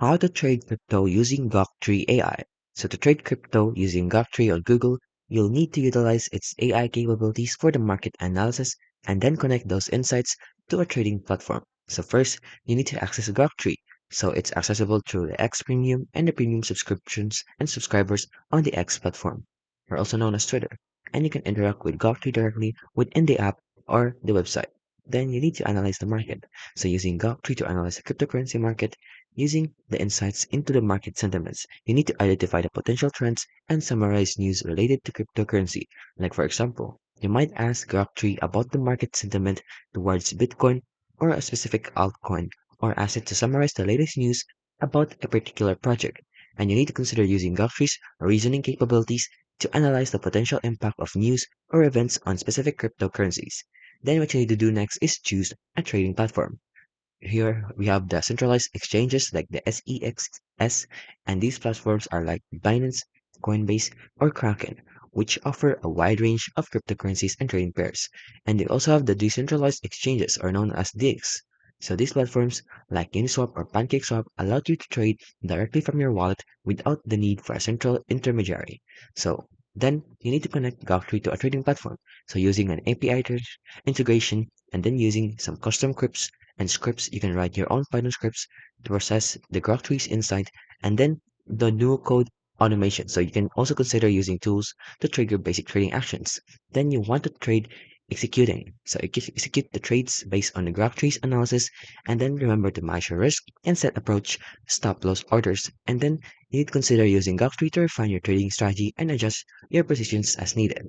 How to trade crypto using Grok AI. So to trade crypto using Grok on Google, you'll need to utilize its AI capabilities for the market analysis and then connect those insights to a trading platform. So first, you need to access Grok. So it's accessible through the X Premium and the Premium subscriptions and subscribers on the X platform, or also known as Twitter. And you can interact with Grok directly within the app or the website. Then you need to analyze the market. So using Grok to analyze the cryptocurrency market, using the insights into the market sentiments, you need to identify the potential trends and summarize news related to cryptocurrency. Like for example, you might ask Grok about the market sentiment towards Bitcoin or a specific altcoin, or ask it to summarize the latest news about a particular project. And you need to consider using Grok's reasoning capabilities to analyze the potential impact of news or events on specific cryptocurrencies. Then what you need to do next is choose a trading platform. Here we have the centralized exchanges like the SEXS, and these platforms are like Binance, Coinbase, or Kraken, which offer a wide range of cryptocurrencies and trading pairs. And they also have the decentralized exchanges, or known as DEX. So these platforms, like Uniswap or PancakeSwap, allow you to trade directly from your wallet without the need for a central intermediary. So then you need to connect Gauntry to a trading platform. So using an API integration and then using some custom scripts, you can write your own Python scripts to process the Grok tree's insight and then the new code automation. So you can also consider using tools to trigger basic trading actions. Then you want to trade executing. So execute the trades based on the Grok tree's analysis and then remember to manage your risk and set approach stop loss orders. And then you need to consider using Grok tree to refine your trading strategy and adjust your positions as needed.